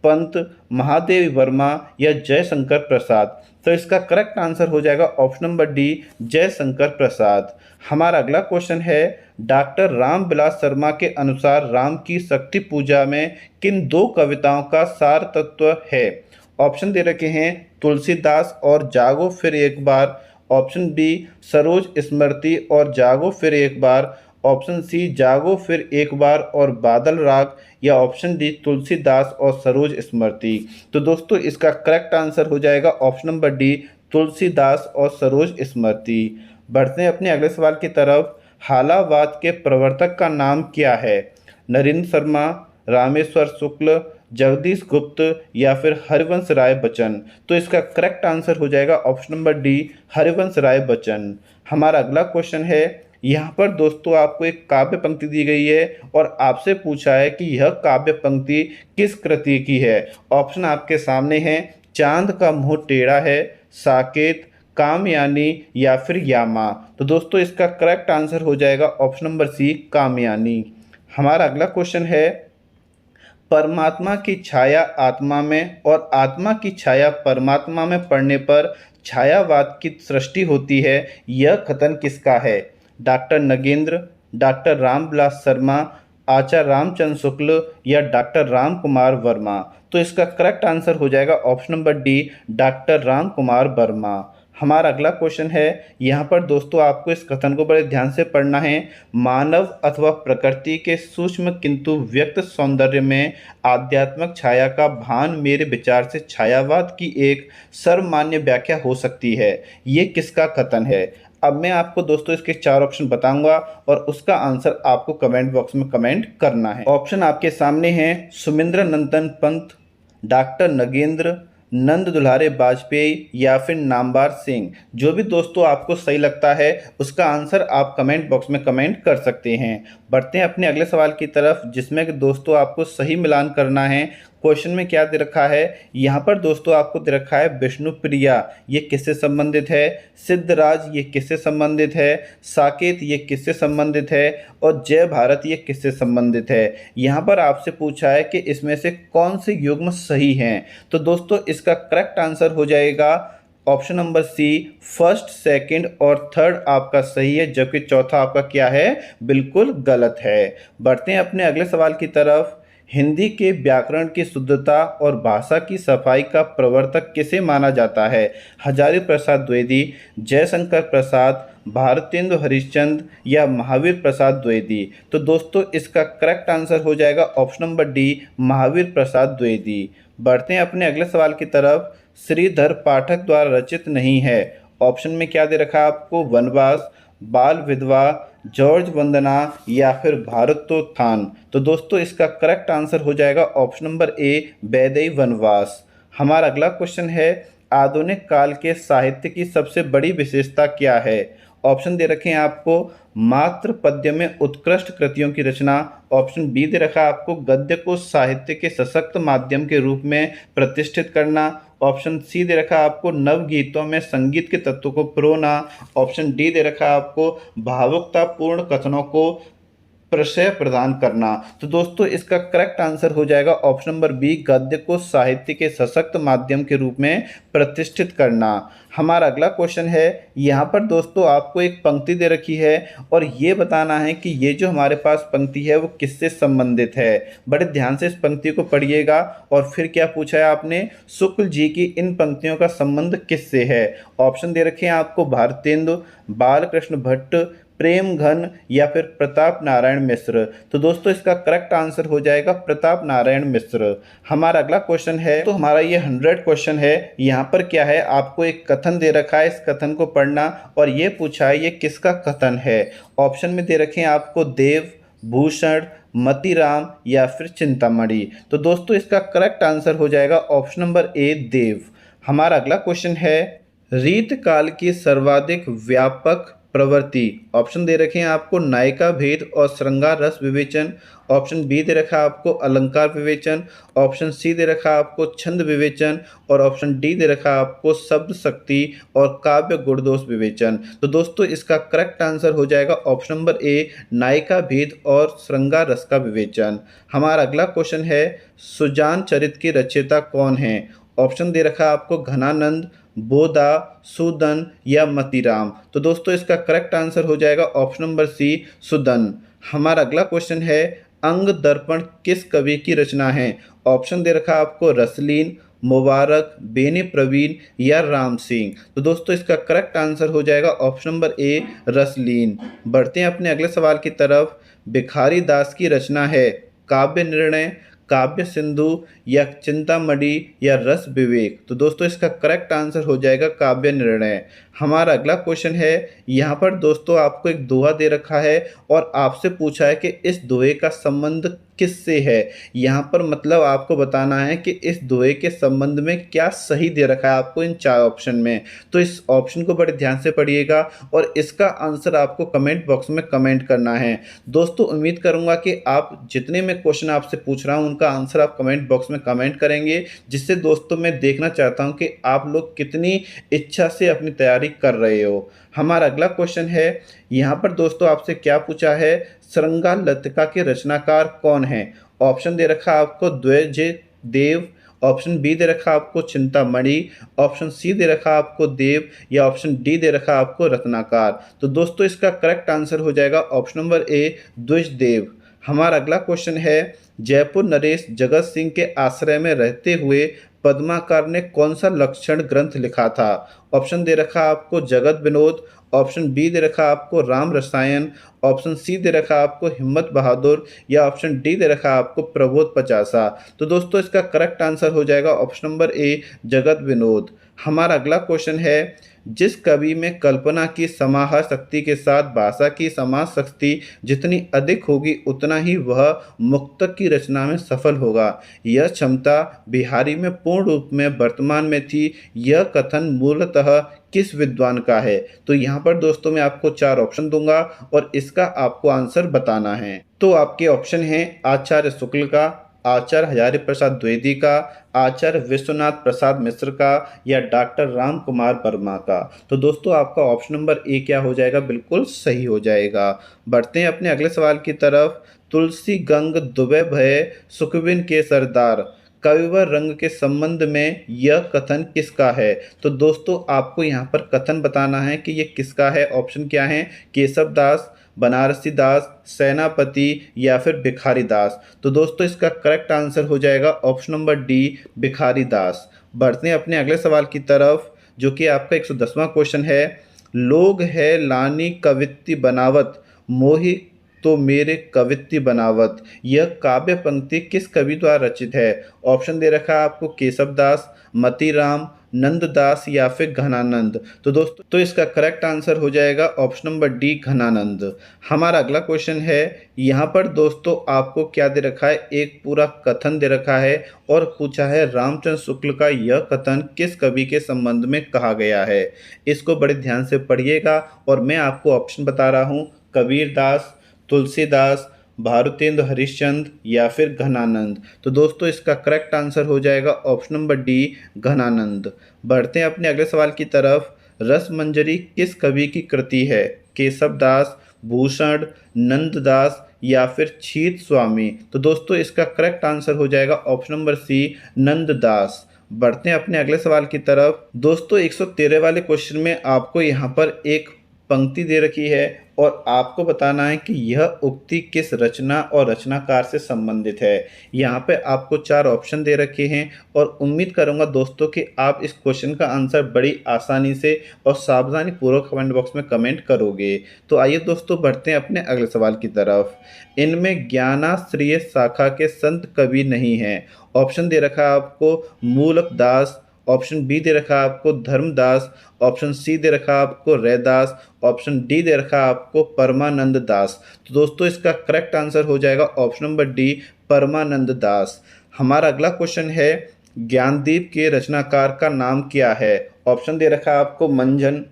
पंत, महादेव वर्मा, या जयशंकर प्रसाद। तो इसका करेक्ट आंसर हो जाएगा option number D Jaishankar Prasad. हमारा अगला क्वेश्चन है, डॉक्टर रामविलास शर्मा के अनुसार राम की शक्ति पूजा में किन दो कविताओं का सार तत्व है। ऑप्शन दे रखे हैं तुलसीदास और जागो फिर एक बार, ऑप्शन बी सरोज स्मृति और जागो फिर एक बार, ऑप्शन सी जागो फिर एक बार और बादल राग, या ऑप्शन डी तुलसीदास और सरोज स्मृति। तो दोस्तों इसका करेक्ट आंसर हो जाएगा ऑप्शन नंबर डी तुलसीदास और सरोज स्मृति। बढ़ते हैं अपने अगले सवाल की तरफ। हालावाद के प्रवर्तक का नाम क्या है। नरेंद्र शर्मा, रामेश्वर शुक्ल, जगदीश गुप्त, या फिर हरिवंश राय बच्चन। तो इसका करेक्ट आंसर हो जाएगा option number D Harivansh Rai Bachchan. हमारा अगला क्वेश्चन है, यहाँ पर दोस्तों आपको एक काव्य पंक्ति दी गई है और आपसे पूछा है कि यह काव्य पंक्ति किस कृति की है। ऑप्शन आपके सामने हैं, चांद का मुंह टेढ़ा है, साकेत, कामयानी, या फिर यामा। तो दोस्तों इसका करेक्ट आंसर हो जाएगा ऑप्शन नंबर सी कामयानी। हमारा अगला क्वेश्चन है, परमात्मा की छाया आत्मा में और आत्मा की छाया परमात्मा में पड़ने पर छायावाद की सृष्टि होती है, यह कथन किसका है। डॉक्टर नगेंद्र, डॉक्टर रामविलास शर्मा, आचार्य रामचंद्र शुक्ल, या डॉक्टर राम कुमार वर्मा। तो इसका करेक्ट आंसर हो जाएगा option number D doctor Ram Kumar Verma. हमारा अगला क्वेश्चन है, यहाँ पर दोस्तों आपको इस कथन को बड़े ध्यान से पढ़ना है। मानव अथवा प्रकृति के सूक्ष्म किंतु व्यक्त सौंदर्य में आध्यात्मिक छाया का भान मेरे विचार से छायावाद की एक सर्वमान्य व्याख्या हो सकती है, ये किसका कथन है। अब मैं आपको दोस्तों इसके 4 ऑप्शन बताऊंगा और उसका आंसर आपको कमेंट बॉक्स में कमेंट करना है। ऑप्शन आपके सामने हैं, सुमिंद्र नंदन पंत, डॉक्टर नगेंद्र, नंद दुलारे वाजपेयी, या फिर नामवर सिंह। जो भी दोस्तों आपको सही लगता है उसका आंसर आप कमेंट बॉक्स में कमेंट कर सकते हैं। बढ़ते हैं अपने अगले सवाल की तरफ, जिसमें कि दोस्तों आपको सही मिलान करना है। क्वेश्चन में क्या दे रखा है, यहाँ पर दोस्तों आपको दे रखा है विष्णुप्रिया, ये किससे संबंधित है, सिद्धराज ये किससे संबंधित है, साकेत ये किससे संबंधित है, और जय भारत ये किससे संबंधित है। यहाँ पर आपसे पूछा है कि इसमें से कौन से युग्म सही हैं। तो दोस्तों इसका करेक्ट आंसर हो जाएगा option number C first, second और थर्ड आपका सही है, जबकि चौथा आपका क्या है, बिल्कुल गलत है। बढ़ते हैं अपने अगले सवाल की तरफ। हिंदी के व्याकरण की शुद्धता और भाषा की सफाई का प्रवर्तक किसे माना जाता है। हजारी प्रसाद द्विवेदी, जयशंकर प्रसाद, भारतेंदु हरिश्चंद्र, या महावीर प्रसाद द्विवेदी। तो दोस्तों इसका करेक्ट आंसर हो जाएगा option number D Mahavir Prasad Dwivedi. बढ़ते हैं अपने अगले सवाल की तरफ। श्रीधर पाठक द्वारा रचित नहीं है। ऑप्शन में क्या दे रखा है आपको, वनवास, बाल विधवा, जॉर्ज वंदना, या फिर भारतोत्थान। तो दोस्तों इसका करेक्ट आंसर हो जाएगा ऑप्शन नंबर ए वैदेही वनवास। हमारा अगला क्वेश्चन है, आधुनिक काल के साहित्य की सबसे बड़ी विशेषता क्या है। ऑप्शन दे रखे हैं आपको, मात्र पद्य में उत्कृष्ट कृतियों की रचना। ऑप्शन बी दे रखा है आपको, गद्य को साहित्य के सशक्त माध्यम के रूप में प्रतिष्ठित करना। ऑप्शन सी दे रखा है आपको, नवगीतों में संगीत के तत्वों को परोना। ऑप्शन डी दे रखा है आपको, भावुकतापूर्ण कथनों को प्रशय प्रदान करना। तो दोस्तों इसका करेक्ट आंसर हो जाएगा ऑप्शन नंबर बी, गद्य को साहित्य के सशक्त माध्यम के रूप में प्रतिष्ठित करना। हमारा अगला क्वेश्चन है, यहाँ पर दोस्तों आपको एक पंक्ति दे रखी है और ये बताना है कि ये जो हमारे पास पंक्ति है वो किससे संबंधित है। बड़े ध्यान से इस पंक्ति को पढ़िएगा और फिर क्या पूछा है आपने, शुक्ल जी की इन पंक्तियों का संबंध किससे है। ऑप्शन दे रखे हैं आपको, भारतेंदु, बालकृष्ण भट्ट, प्रेम घन, या फिर प्रताप नारायण मिश्र। तो दोस्तों इसका करेक्ट आंसर हो जाएगा प्रताप नारायण मिश्र। हमारा अगला क्वेश्चन है, तो हमारा ये 100 क्वेश्चन है। यहाँ पर क्या है, आपको एक कथन दे रखा है, इस कथन को पढ़ना और ये पूछा है ये किसका कथन है। ऑप्शन में दे रखे हैं आपको, देव, भूषण, मतीराम, या फिर चिंतामणि। तो दोस्तों इसका करेक्ट आंसर हो जाएगा ऑप्शन नंबर ए देव। हमारा अगला क्वेश्चन है, रीत काल की सर्वाधिक व्यापक प्रवृत्ति। ऑप्शन दे रखे हैं आपको नायिका भेद और श्रृंगार रस विवेचन। ऑप्शन बी दे रखा है आपको अलंकार विवेचन। ऑप्शन सी दे रखा है आपको छंद विवेचन। और ऑप्शन डी दे रखा है आपको शब्द शक्ति और काव्य गुणदोष विवेचन। तो दोस्तों इसका करेक्ट आंसर हो जाएगा ऑप्शन नंबर ए, नायिका भेद और श्रृंगार रस का विवेचन। हमारा अगला क्वेश्चन है, सुजान चरित की रचयिता कौन है? ऑप्शन दे रखा है आपको घनानंद, बोधा, सुदन या मतीराम। तो दोस्तों इसका करेक्ट आंसर हो जाएगा ऑप्शन नंबर सी, सुदन। हमारा अगला क्वेश्चन है, अंग दर्पण किस कवि की रचना है? ऑप्शन दे रखा है आपको रसलीन, मुबारक, बेनी प्रवीण या राम सिंह। तो दोस्तों इसका करेक्ट आंसर हो जाएगा ऑप्शन नंबर ए, रसलीन। बढ़ते हैं अपने अगले सवाल की तरफ। भिखारी दास की रचना है काव्य निर्णय, काव्य सिंधु या चिंतामणि या रस विवेक। तो दोस्तों इसका करेक्ट आंसर हो जाएगा काव्य निर्णय। हमारा अगला क्वेश्चन है, यहाँ पर दोस्तों आपको एक दोहा दे रखा है और आपसे पूछा है कि इस दोहे का संबंध किससे है। यहाँ पर मतलब आपको बताना है कि इस दोहे के संबंध में क्या सही दे रखा है आपको इन चार ऑप्शन में। तो इस ऑप्शन को बड़े ध्यान से पढ़िएगा और इसका आंसर आपको कमेंट बॉक्स में कमेंट करना है। दोस्तों उम्मीद करूंगा कि आप जितने मैं क्वेश्चन आपसे पूछ रहा हूँ उनका आंसर आप कमेंट बॉक्स में कमेंट करेंगे, जिससे दोस्तों मैं देखना चाहता हूँ कि आप लोग कितनी इच्छा से अपनी तैयारी कर रहे हो। हमारा अगला क्वेश्चन है, यहाँ पर दोस्तों आपसे क्या पूछा है, श्रृंगार लतिका के रचनाकार कौन है? ऑप्शन दे रखा आपको द्विज देव। ऑप्शन बी दे रखा आपको चिंतामणि। ऑप्शन सी दे रखा आपको देव या ऑप्शन डी दे रखा आपको रत्नाकर। तो दोस्तों इसका करेक्ट आंसर हो जाएगा ऑप्शन नंबर ए, द्विज देव। हमारा अगला क्वेश्चन है, जयपुर नरेश जगत सिंह के आश्रय में रहते हुए पद्माकर ने कौन सा लक्षण ग्रंथ लिखा था? ऑप्शन दे रखा आपको जगत विनोद। ऑप्शन बी दे रखा आपको राम रसायन। ऑप्शन सी दे रखा आपको हिम्मत बहादुर या ऑप्शन डी दे रखा आपको प्रबोध पचासा। तो दोस्तों इसका करेक्ट आंसर हो जाएगा ऑप्शन नंबर ए, जगत विनोद। हमारा अगला क्वेश्चन है, जिस कवि में कल्पना की समाहार शक्ति के साथ भाषा की समाज शक्ति जितनी अधिक होगी उतना ही वह मुक्तक की रचना में सफल होगा, यह क्षमता बिहारी में पूर्ण रूप में वर्तमान में थी। यह कथन मूलतः किस विद्वान का है? तो यहाँ पर दोस्तों मैं आपको चार ऑप्शन दूंगा और इसका आपको आंसर बताना है। तो आपके ऑप्शन हैं आचार्य शुक्ल का, आचार्य हजारी प्रसाद द्विवेदी का, आचार्य विश्वनाथ प्रसाद मिश्र का या डॉक्टर राम कुमार वर्मा का। तो दोस्तों आपका ऑप्शन नंबर ए क्या हो जाएगा? बिल्कुल सही हो जाएगा। बढ़ते हैं अपने अगले सवाल की तरफ। तुलसी गंग दुबे भय सुखविन के सरदार, कविवर रंग के संबंध में यह कथन किसका है? तो दोस्तों आपको यहाँ पर कथन बताना है कि ये किसका है। ऑप्शन क्या है? केशव दास, बनारसी दास, सेनापति या फिर भिखारी दास। तो दोस्तों इसका करेक्ट आंसर हो जाएगा ऑप्शन नंबर डी, भिखारी दास। बढ़ते हैं अपने अगले सवाल की तरफ जो कि आपका 110वां क्वेश्चन है। लोग है लानी कवित्ति बनावत, मोहि तो मेरे कवित्ति बनावत, यह काव्य पंक्ति किस कवि द्वारा रचित है? ऑप्शन दे रखा है आपको केशव दास, मतीराम, नंददास या फिर घनानंद। तो दोस्तों तो इसका करेक्ट आंसर हो जाएगा ऑप्शन नंबर डी, घनानंद। हमारा अगला क्वेश्चन है, यहाँ पर दोस्तों आपको क्या दे रखा है? एक पूरा कथन दे रखा है और पूछा है रामचंद्र शुक्ल का यह कथन किस कवि के संबंध में कहा गया है। इसको बड़े ध्यान से पढ़िएगा और मैं आपको ऑप्शन बता रहा हूँ, कबीर दास, तुलसीदास, भारतेंद्र हरिश्चंद्र या फिर घनानंद। तो दोस्तों इसका करेक्ट आंसर हो जाएगा ऑप्शन नंबर डी, घनानंद। बढ़ते हैं अपने अगले सवाल की तरफ। रसमंजरी किस कवि की कृति है? केशव दास, भूषण, नंददास या फिर छीत स्वामी। तो दोस्तों इसका करेक्ट आंसर हो जाएगा ऑप्शन नंबर सी, नंददास। बढ़ते हैं अपने अगले सवाल की तरफ। दोस्तों 113 वाले क्वेश्चन में आपको यहाँ पर एक पंक्ति दे रखी है और आपको बताना है कि यह उक्ति किस रचना और रचनाकार से संबंधित है। यहाँ पे आपको चार ऑप्शन दे रखे हैं और उम्मीद करूँगा दोस्तों कि आप इस क्वेश्चन का आंसर बड़ी आसानी से और सावधानी पूर्वक कमेंट बॉक्स में कमेंट करोगे। तो आइए दोस्तों बढ़ते हैं अपने अगले सवाल की तरफ। इनमें ज्ञानाश्रय शाखा के संत कवि नहीं हैं। ऑप्शन दे रखा है आपको मूलक दास। ऑप्शन बी दे रखा आपको धर्मदास। ऑप्शन सी दे रखा आपको रैदास। ऑप्शन डी दे रखा आपको परमानंद दास। तो दोस्तों इसका करेक्ट आंसर हो जाएगा ऑप्शन नंबर डी, परमानंद दास। हमारा अगला क्वेश्चन है, ज्ञानदीप के रचनाकार का नाम क्या है? ऑप्शन दे रखा है आपको मंजन,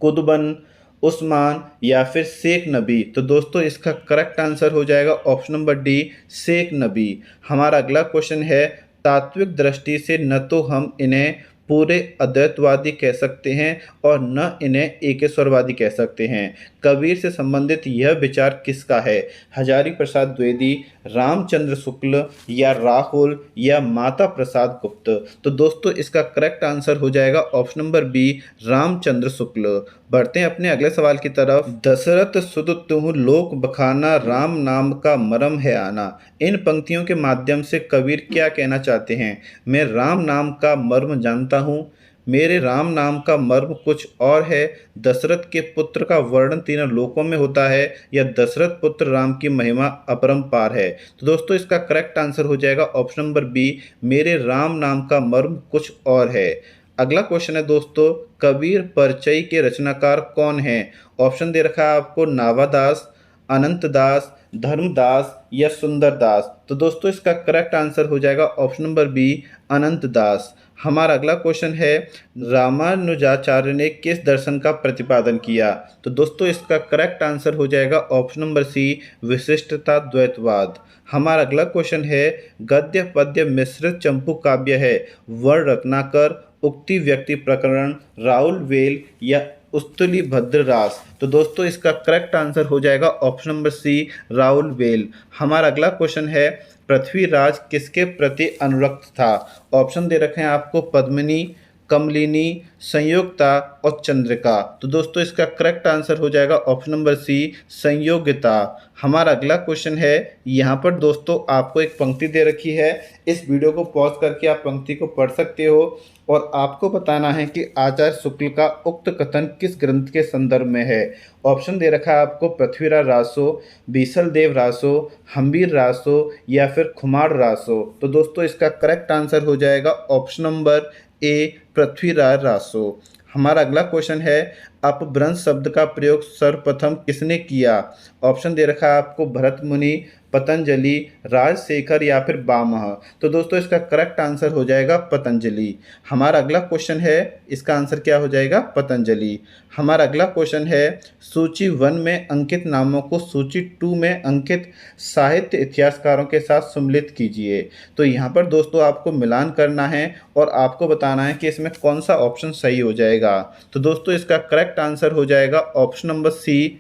कुतुबन, उस्मान या फिर शेख नबी। तो दोस्तों इसका करेक्ट आंसर हो जाएगा ऑप्शन नंबर डी, शेख नबी। हमारा अगला क्वेश्चन है, तात्विक दृष्टि से न तो हम इन्हें पूरे अद्वैतवादी कह सकते हैं और न इन्हें एकेश्वरवादी कह सकते हैं। कबीर से संबंधित यह विचार किसका है? हजारी प्रसाद द्विवेदी, रामचंद्र शुक्ल या राहुल या माता प्रसाद गुप्त। तो दोस्तों इसका करेक्ट आंसर हो जाएगा option number B, Ramchandra Shukla. बढ़ते हैं अपने अगले सवाल की तरफ। दशरथ सुत तुम लोक बखाना, राम नाम का मरम है आना। इन पंक्तियों के माध्यम से कबीर क्या कहना चाहते हैं? मैं राम नाम का मर्म जानता हूँ, मेरे राम नाम का मर्म कुछ और है, दशरथ के पुत्र का वर्णन तीनों लोकों में होता है, या दशरथ पुत्र राम की महिमा अपरंपार है। तो दोस्तों इसका करेक्ट आंसर हो जाएगा ऑप्शन नंबर बी, मेरे राम नाम का मर्म कुछ और है। अगला क्वेश्चन है दोस्तों, कबीर परचई के रचनाकार कौन हैं? ऑप्शन दे रखा है आपको नावादास, अनंतदास, धर्मदास या सुंदरदास। तो दोस्तों इसका करेक्ट आंसर हो जाएगा ऑप्शन नंबर बी, अनंतदास। हमारा अगला क्वेश्चन है, रामानुजाचार्य ने किस दर्शन का प्रतिपादन किया? तो दोस्तों इसका करेक्ट आंसर हो जाएगा ऑप्शन नंबर सी, विशिष्टता द्वैतवाद। हमारा अगला क्वेश्चन है, गद्य पद्य मिश्रित चंपू काव्य है, वर्ण रत्नाकर, उक्ति व्यक्ति प्रकरण, राउल वेल या उस्तुली भद्ररास। तो दोस्तों इसका करेक्ट आंसर हो जाएगा ऑप्शन नंबर सी, राउल वेल। हमारा अगला क्वेश्चन है, पृथ्वीराज किसके प्रति अनुरक्त था? ऑप्शन दे रखे हैं आपको पद्मिनी, कमलिनी, संयोगता और चंद्रिका। तो दोस्तों इसका करेक्ट आंसर हो जाएगा ऑप्शन नंबर सी, संयोगिता। हमारा अगला क्वेश्चन है, यहाँ पर दोस्तों आपको एक पंक्ति दे रखी है, इस वीडियो को पॉज करके आप पंक्ति को पढ़ सकते हो और आपको बताना है कि आचार्य शुक्ल का उक्त कथन किस ग्रंथ के संदर्भ में है। ऑप्शन दे रखा है आपको पृथ्वीराज रासो, बीसल देव रासो, हम्बीर रासो या फिर खुमार रासो। तो दोस्तों इसका करेक्ट आंसर हो जाएगा ऑप्शन नंबर ए, पृथ्वीराज रासो। हमारा अगला क्वेश्चन है, अपभ्रंश शब्द का प्रयोग सर्वप्रथम किसने किया? ऑप्शन दे रखा है आपको भरत मुनि, पतंजलि, राजशेखर या फिर बामह। तो दोस्तों इसका करेक्ट आंसर हो जाएगा पतंजलि। हमारा अगला क्वेश्चन है, इसका आंसर क्या हो जाएगा? पतंजलि। हमारा अगला क्वेश्चन है, सूची 1 में अंकित नामों को सूची 2 में अंकित साहित्य इतिहासकारों के साथ सम्मिलित कीजिए। तो यहाँ पर दोस्तों आपको मिलान करना है और आपको बताना है कि इसमें कौन सा ऑप्शन सही हो जाएगा। तो दोस्तों इसका करेक्ट आंसर हो जाएगा ऑप्शन नंबर सी,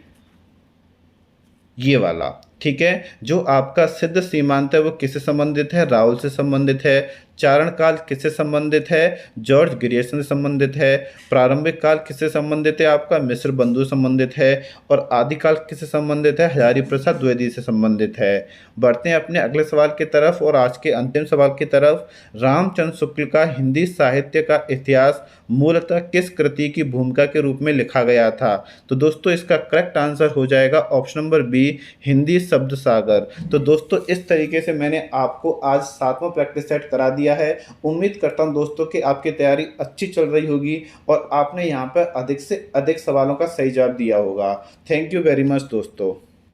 ये वाला। ठीक है, जो आपका सिद्ध सीमांत है वो किससे संबंधित है? राहुल से संबंधित है। चारण काल किससे संबंधित है? जॉर्ज ग्रियर्सन से संबंधित है। प्रारंभिक काल किससे संबंधित है? आपका मिस्र बंधु संबंधित है। और आदिकाल किससे संबंधित है? हजारी प्रसाद द्विवेदी से संबंधित है। बढ़ते हैं अपने अगले सवाल की तरफ और आज के अंतिम सवाल की तरफ। रामचंद्र शुक्ल का हिंदी साहित्य का इतिहास मूलतः किस कृति की भूमिका के रूप में लिखा गया था? तो दोस्तों इसका करेक्ट आंसर हो जाएगा ऑप्शन नंबर बी, हिंदी शब्द सागर। तो दोस्तों इस तरीके से मैंने आपको आज 7वां प्रैक्टिस सेट करा दिया है। उम्मीद करता हूं दोस्तों कि आपकी तैयारी अच्छी चल रही होगी और आपने यहां पर अधिक से अधिक सवालों का सही जवाब दिया होगा। थैंक यू वेरी मच दोस्तों।